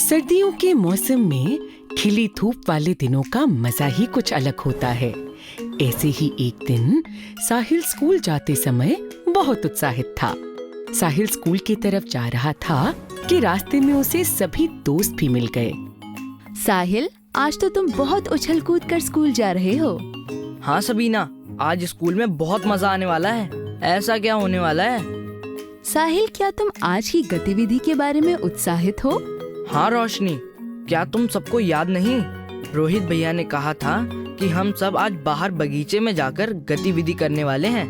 सर्दियों के मौसम में खिली धूप वाले दिनों का मजा ही कुछ अलग होता है। ऐसे ही एक दिन साहिल स्कूल जाते समय बहुत उत्साहित था। साहिल स्कूल की तरफ जा रहा था कि रास्ते में उसे सभी दोस्त भी मिल गए। साहिल, आज तो तुम बहुत उछल कूद कर स्कूल जा रहे हो। हाँ सबीना, आज स्कूल में बहुत मजा आने वाला है। ऐसा क्या होने वाला है? साहिल, क्या तुम आज की गतिविधि के बारे में उत्साहित हो? हाँ रोशनी, क्या तुम सबको याद नहीं? रोहित भैया ने कहा था कि हम सब आज बाहर बगीचे में जाकर गतिविधि करने वाले हैं।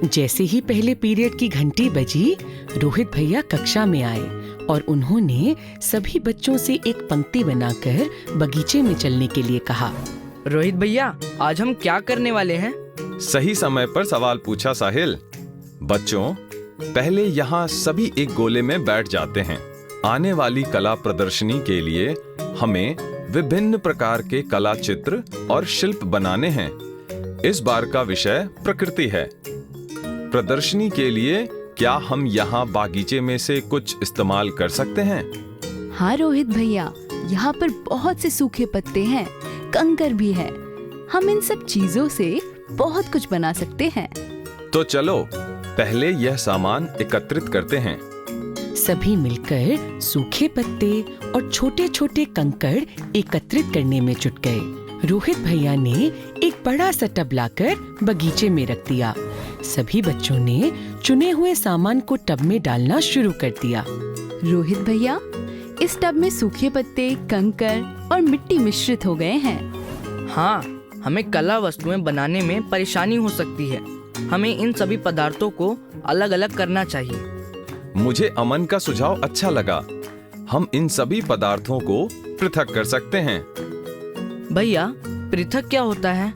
जैसे ही पहले पीरियड की घंटी बजी, रोहित भैया कक्षा में आए और उन्होंने सभी बच्चों से एक पंक्ति बनाकर बगीचे में चलने के लिए कहा। रोहित भैया, आज हम क्या करने वाले हैं? सही समय पर सवाल पूछा साहिल। बच्चों, पहले यहाँ सभी एक गोले में बैठ जाते हैं। आने वाली कला प्रदर्शनी के लिए हमें विभिन्न प्रकार के कला चित्र और शिल्प बनाने हैं। इस बार का विषय प्रकृति है। प्रदर्शनी के लिए क्या हम यहाँ बागीचे में से कुछ इस्तेमाल कर सकते हैं? हाँ रोहित भैया, यहाँ पर बहुत से सूखे पत्ते हैं, कंकर भी है। हम इन सब चीजों से बहुत कुछ बना सकते हैं। तो चलो पहले यह सामान एकत्रित करते हैं। सभी मिलकर सूखे पत्ते और छोटे छोटे कंकड़ एकत्रित करने में जुट गए। रोहित भैया ने एक बड़ा सा टब लाकर बगीचे में रख दिया। सभी बच्चों ने चुने हुए सामान को टब में डालना शुरू कर दिया। रोहित भैया, इस टब में सूखे पत्ते, कंकर और मिट्टी मिश्रित हो गए हैं। हाँ, हमें कला वस्तुएं बनाने में परेशानी हो सकती है। हमें इन सभी पदार्थों को अलग अलग करना चाहिए। मुझे अमन का सुझाव अच्छा लगा। हम इन सभी पदार्थों को पृथक कर सकते हैं। भैया, पृथक क्या होता है?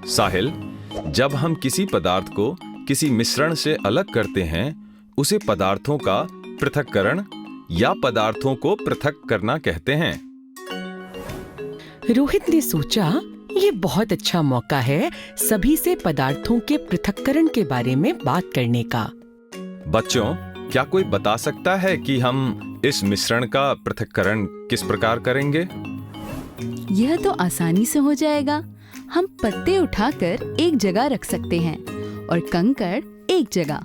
साहिल, जब हम किसी पदार्थ को किसी मिश्रण से अलग करते हैं, उसे पदार्थों का पृथक्करण या पदार्थों को पृथक करना कहते हैं। रोहित ने सोचा, ये बहुत अच्छा मौका है सभी से पदार्थों के पृथक्करण के बारे में बात करने का। बच्चों, क्या कोई बता सकता है कि हम इस मिश्रण का पृथक्करण किस प्रकार करेंगे? यह तो आसानी से हो जाएगा। हम पत्ते उठाकर एक जगह रख सकते हैं और कंकड़ एक जगह।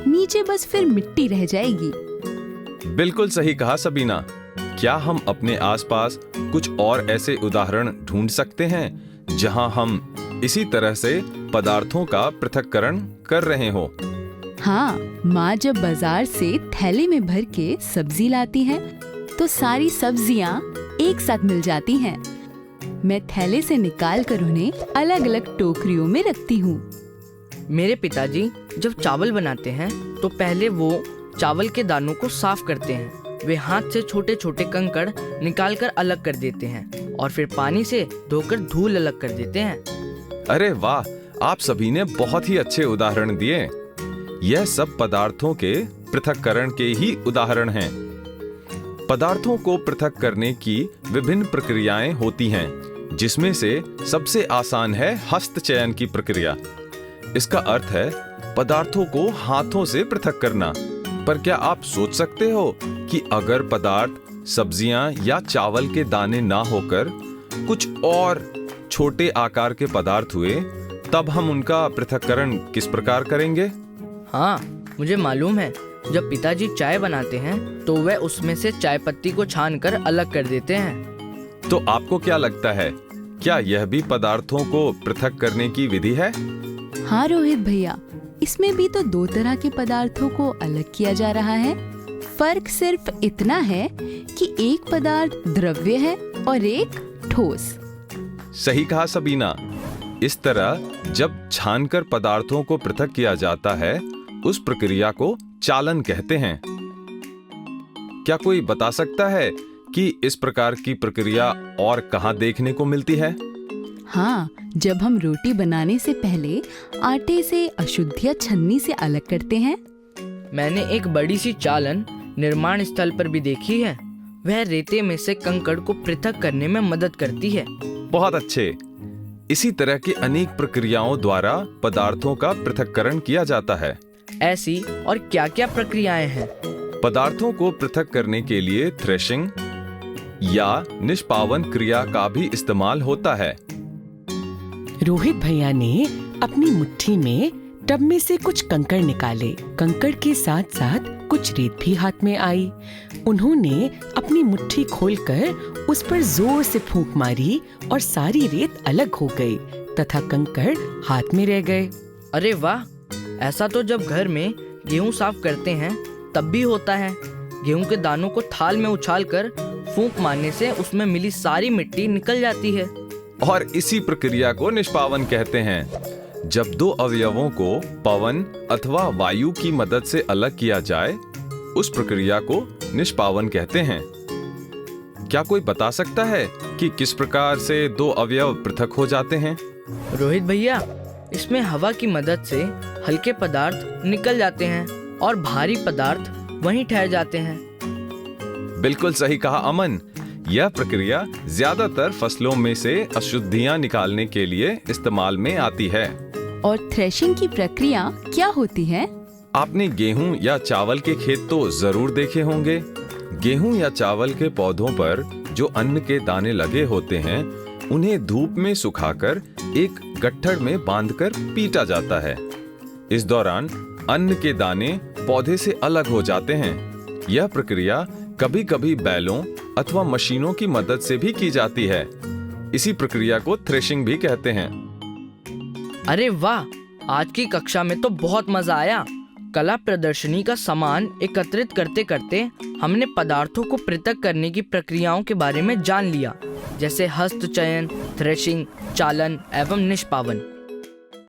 नीचे बस फिर मिट्टी रह जाएगी। बिल्कुल सही कहा सबीना। क्या हम अपने आसपास कुछ और ऐसे उदाहरण ढूंढ सकते हैं जहां हम इसी तरह से पदार्थों का पृथक्करण कर रहे हो? हाँ, माँ जब बाजार से थैले में भर के सब्जी लाती है तो सारी सब्जियाँ एक साथ मिल जाती हैं। मैं थैले से निकाल कर उन्हें अलग अलग टोकरियों में रखती हूँ। मेरे पिताजी जब चावल बनाते हैं तो पहले वो चावल के दानों को साफ करते हैं। वे हाथ से छोटे छोटे कंकड़ निकालकर अलग कर देते हैं और फिर पानी से धोकर धूल अलग कर देते हैं। अरे वाह, आप सभी ने बहुत ही अच्छे उदाहरण दिए। यह सब पदार्थों के पृथक्करण के ही उदाहरण हैं। पदार्थों को पृथक करने की विभिन्न प्रक्रियाएं होती हैं, जिसमें से सबसे आसान है हस्त चयन की प्रक्रिया। इसका अर्थ है पदार्थों को हाथों से पृथक करना। पर क्या आप सोच सकते हो कि अगर पदार्थ सब्जियां या चावल के दाने ना होकर कुछ और छोटे आकार के पदार्थ हुए, तब हम उनका पृथक्करण किस प्रकार करेंगे? हाँ, मुझे मालूम है। जब पिताजी चाय बनाते हैं तो वह उसमें से चाय पत्ती को छानकर अलग कर देते हैं। तो आपको क्या लगता है, क्या यह भी पदार्थों को पृथक करने की विधि है? हाँ रोहित भैया, इसमें भी तो दो तरह के पदार्थों को अलग किया जा रहा है। फर्क सिर्फ इतना है कि एक पदार्थ द्रव्य है और एक ठोस। सही कहा सबीना। इस तरह जब छानकर पदार्थों को पृथक किया जाता है, उस प्रक्रिया को चालन कहते हैं। क्या कोई बता सकता है कि इस प्रकार की प्रक्रिया और कहां देखने को मिलती है? हाँ, जब हम रोटी बनाने से पहले आटे से अशुद्धियाँ छन्नी से अलग करते हैं। मैंने एक बड़ी सी चालन निर्माण स्थल पर भी देखी है। वह रेते में से कंकड़ को पृथक करने में मदद करती है। बहुत अच्छे। इसी तरह की अनेक प्रक्रियाओं द्वारा पदार्थों का पृथक्करण किया जाता है। ऐसी और क्या क्या प्रक्रियाएं हैं? पदार्थों को पृथक करने के लिए थ्रेशिंग या निष्पावन क्रिया का भी इस्तेमाल होता है। रोहित भैया ने अपनी मुट्ठी में टब में से कुछ कंकड़ निकाले। कंकड़ के साथ साथ कुछ रेत भी हाथ में आई। उन्होंने अपनी मुट्ठी खोलकर उस पर जोर से फूंक मारी और सारी रेत अलग हो गई तथा कंकड़ हाथ में रह गए। अरे वाह, ऐसा तो जब घर में गेहूं साफ करते हैं तब भी होता है। गेहूं के दानों को थाल में उछालकर फूंक मारने से उसमें मिली सारी मिट्टी निकल जाती है। और इसी प्रक्रिया को निष्पावन कहते हैं। जब दो अवयवों को पवन अथवा वायु की मदद से अलग किया जाए, उस प्रक्रिया को निष्पावन कहते हैं। क्या कोई बता सकता है कि किस प्रकार से दो अवयव पृथक हो जाते हैं? रोहित भैया, इसमें हवा की मदद से हल्के पदार्थ निकल जाते हैं और भारी पदार्थ वहीं ठहर जाते हैं। बिल्कुल सही कहा अमन। यह प्रक्रिया ज्यादातर फसलों में से अशुद्धियां निकालने के लिए इस्तेमाल में आती है। और थ्रेशिंग की प्रक्रिया क्या होती है? आपने गेहूं या चावल के खेत तो जरूर देखे होंगे। गेहूं या चावल के पौधों पर जो अन्न के दाने लगे होते हैं, उन्हें धूप में सुखाकर एक गट्ठर में बांधकर पीटा जाता है। इस दौरान अन्न के दाने पौधे से अलग हो जाते हैं। यह प्रक्रिया कभी कभी बैलों अथवा मशीनों की मदद से भी की जाती है। इसी प्रक्रिया को थ्रेशिंग भी कहते हैं। अरे वाह, आज की कक्षा में तो बहुत मजा आया। कला प्रदर्शनी का सामान एकत्रित करते करते हमने पदार्थों को पृथक करने की प्रक्रियाओं के बारे में जान लिया, जैसे हस्त चयन, थ्रेशिंग, चालन एवं निष्पावन।